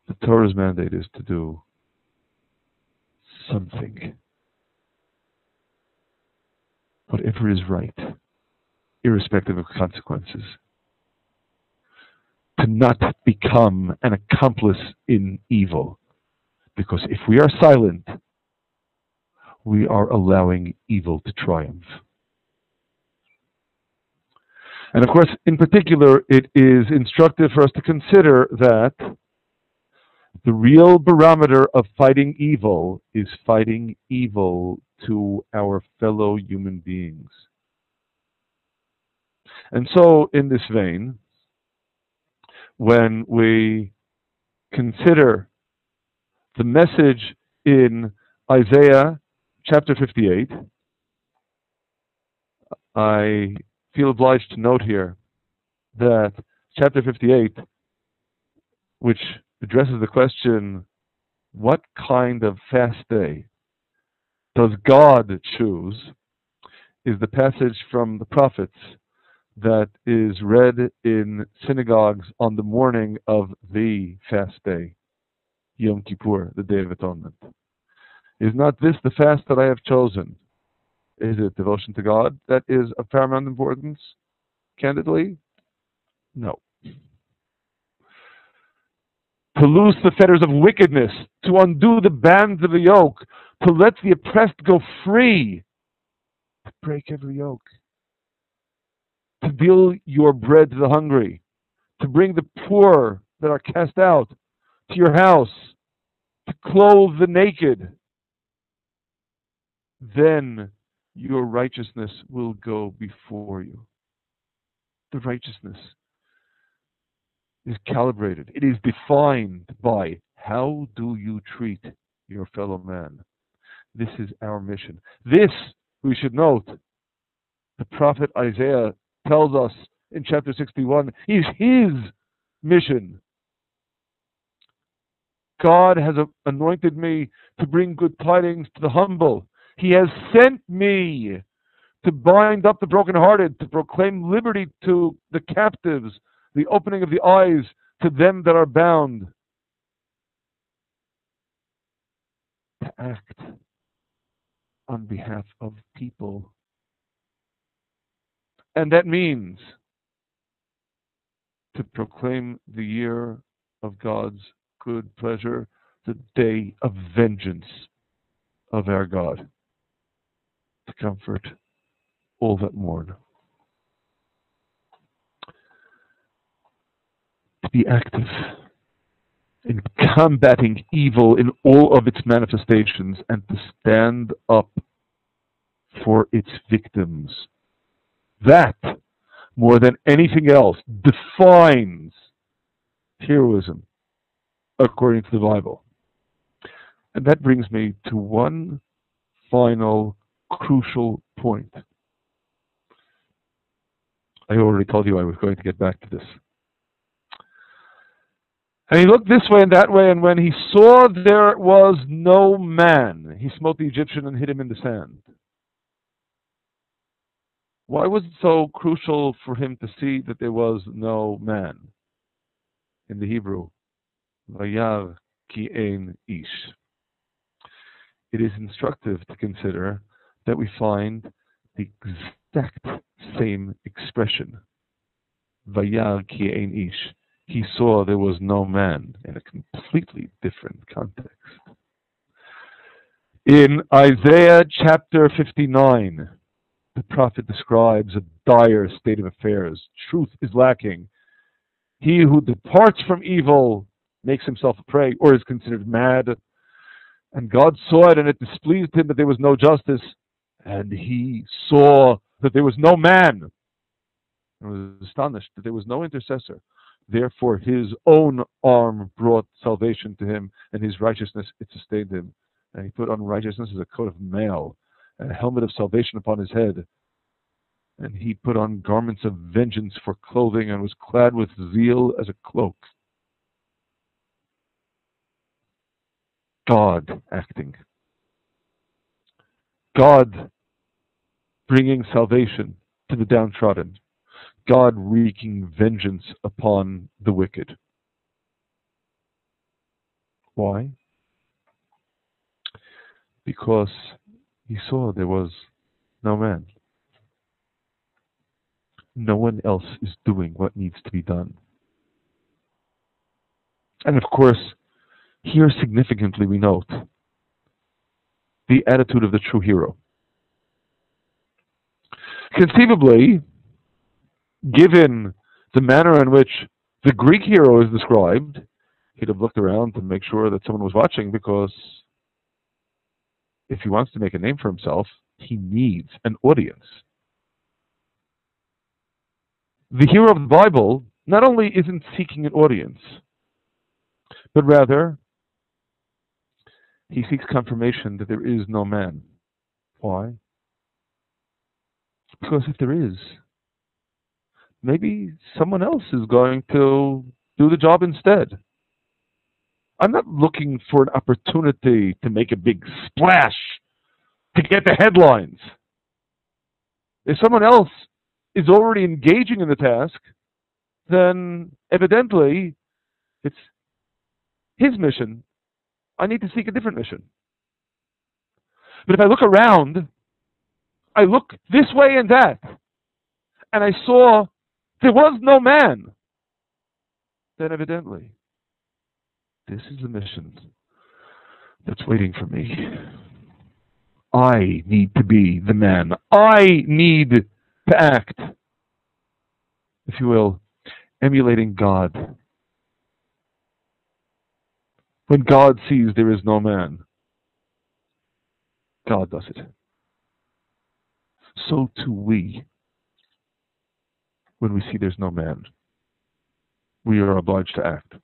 the Torah's mandate is to do something. Whatever is right, irrespective of consequences. To not become an accomplice in evil. Because if we are silent, we are allowing evil to triumph. And of course, in particular, it is instructive for us to consider that the real barometer of fighting evil is fighting evil to our fellow human beings. And so, in this vein, when we consider the message in Isaiah chapter 58, I feel obliged to note here that chapter 58, which addresses the question, what kind of fast day does God choose, is the passage from the prophets that is read in synagogues on the morning of the fast day, Yom Kippur, the Day of Atonement. Is not this the fast that I have chosen? Is it devotion to God that is of paramount importance? Candidly, no. To loose the fetters of wickedness, to undo the bands of the yoke, to let the oppressed go free, to break every yoke, to deal your bread to the hungry, to bring the poor that are cast out to your house, to clothe the naked. Then your righteousness will go before you. The righteousness is calibrated. It is defined by how do you treat your fellow man. This is our mission. This, we should note, the prophet Isaiah tells us in chapter 61, is his mission. God has anointed me to bring good tidings to the humble. He has sent me to bind up the brokenhearted, to proclaim liberty to the captives, the opening of the eyes to them that are bound. To act on behalf of people. And that means to proclaim the year of God's good pleasure, the day of vengeance of our God, to comfort all that mourn. To be active in combating evil in all of its manifestations and to stand up for its victims. That, more than anything else, defines heroism according to the Bible. And that brings me to one final crucial point. I already told you I was going to get back to this. And he looked this way and that way, and when he saw there was no man, he smote the Egyptian and hid him in the sand. Why was it so crucial for him to see that there was no man? In the Hebrew, Vayar ki ein ish. It is instructive to consider that we find the exact same expression, Vayar ki ein ish. He saw there was no man, in a completely different context. In Isaiah chapter 59, the prophet describes a dire state of affairs. Truth is lacking. He who departs from evil makes himself a prey, or is considered mad. And God saw it, and it displeased him that there was no justice. And he saw that there was no man, and was astonished that there was no intercessor. Therefore his own arm brought salvation to him, and his righteousness it sustained him. And he put on righteousness as a coat of mail, and a helmet of salvation upon his head. And he put on garments of vengeance for clothing, and was clad with zeal as a cloak. God acting. God bringing salvation to the downtrodden. God wreaking vengeance upon the wicked. Why? Because he saw there was no man. No one else is doing what needs to be done. And of course, here significantly we note the attitude of the true hero. Conceivably, given the manner in which the Greek hero is described, he'd have looked around to make sure that someone was watching, because if he wants to make a name for himself, he needs an audience. The hero of the Bible not only isn't seeking an audience, but rather he seeks confirmation that there is no man. Why? Because if there is, maybe someone else is going to do the job instead. I'm not looking for an opportunity to make a big splash, to get the headlines. If someone else is already engaging in the task, then evidently it's his mission. I need to seek a different mission. But if I look around, I look this way and that, and I saw there was no man, then evidently this is the mission that's waiting for me. I need to be the man. I need to act, if you will, emulating God. When God sees there is no man, God does it. So too we, when we see there's no man, we are obliged to act.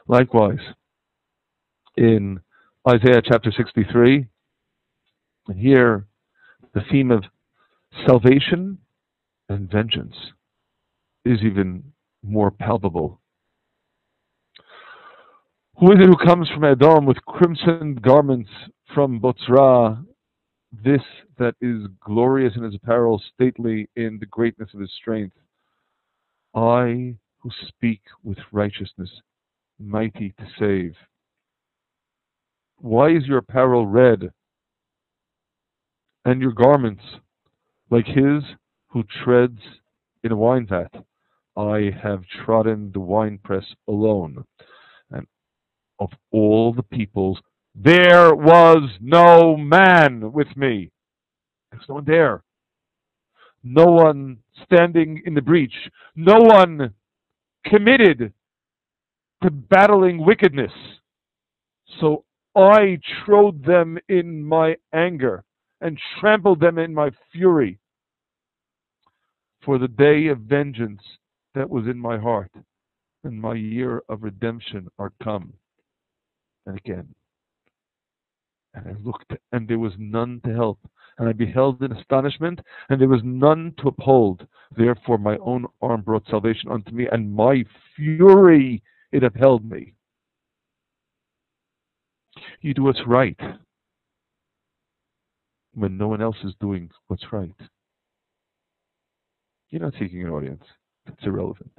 Likewise, in Isaiah chapter 63, and here the theme of salvation and vengeance is even more palpable. Who is it who comes from Edom with crimson garments from Botzrah, this that is glorious in his apparel, stately in the greatness of his strength? I who speak with righteousness, mighty to save. Why is your apparel red, and your garments like his who treads in a wine vat? I have trodden the winepress alone, and of all the peoples there was no man with me. There's no one there. No one standing in the breach. No one committed to battling wickedness. So I trode them in my anger and trampled them in my fury. For the day of vengeance that was in my heart and my year of redemption are come. And again. And I looked, and there was none to help. And I beheld in astonishment, and there was none to uphold. Therefore my own arm brought salvation unto me, and my fury it upheld me. You do what's right when no one else is doing what's right. You're not seeking an audience. It's irrelevant.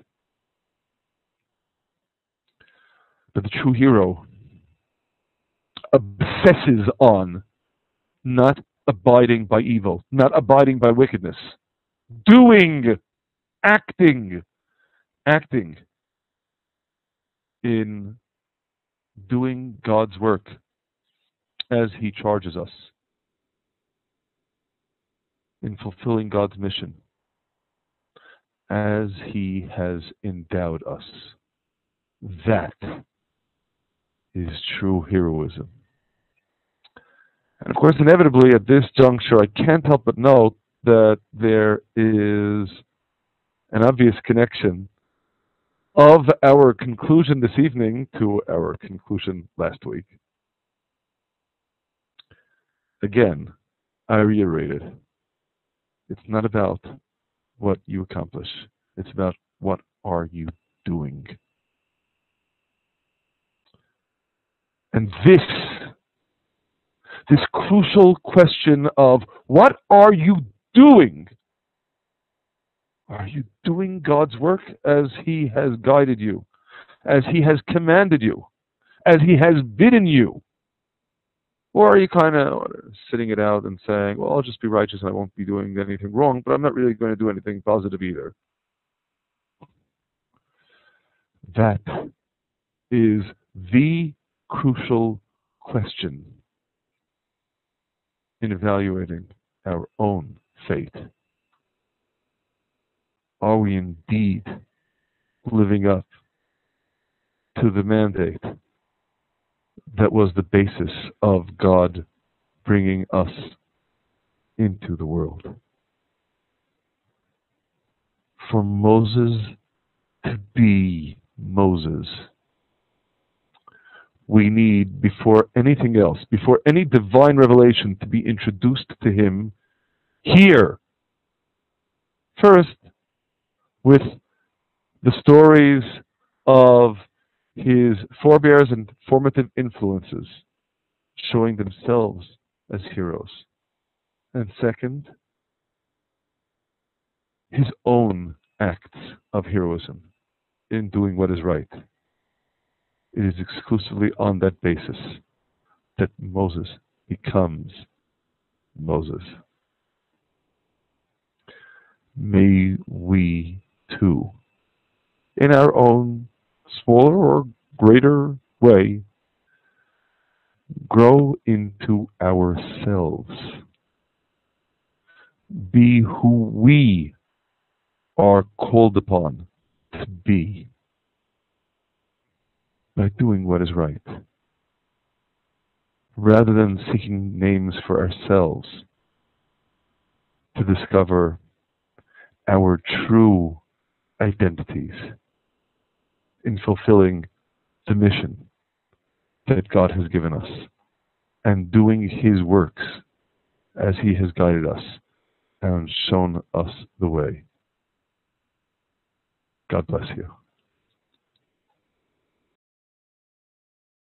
But the true hero obsesses on not abiding by evil, not abiding by wickedness, doing, acting in doing God's work as He charges us, in fulfilling God's mission as He has endowed us. That is true heroism. And of course, inevitably, at this juncture, I can't help but note that there is an obvious connection of our conclusion this evening to our conclusion last week. Again, I reiterate it. It's not about what you accomplish. It's about what are you doing. And this crucial question of what are you doing? Are you doing God's work as He has guided you, as He has commanded you, as He has bidden you? Or are you kind of sitting it out and saying, well, I'll just be righteous and I won't be doing anything wrong, but I'm not really going to do anything positive either? That is the crucial question in evaluating our own fate. Are we indeed living up to the mandate that was the basis of God bringing us into the world? For Moses to be Moses, we need, before anything else, before any divine revelation to be introduced to him, here, first, with the stories of his forebears and formative influences showing themselves as heroes. And second, his own acts of heroism in doing what is right. It is exclusively on that basis that Moses becomes Moses. May we too, in our own smaller or greater way, grow into ourselves, be who we are called upon to be by doing what is right, rather than seeking names for ourselves to discover our true identities in fulfilling the mission that God has given us and doing His works as He has guided us and shown us the way. God bless you.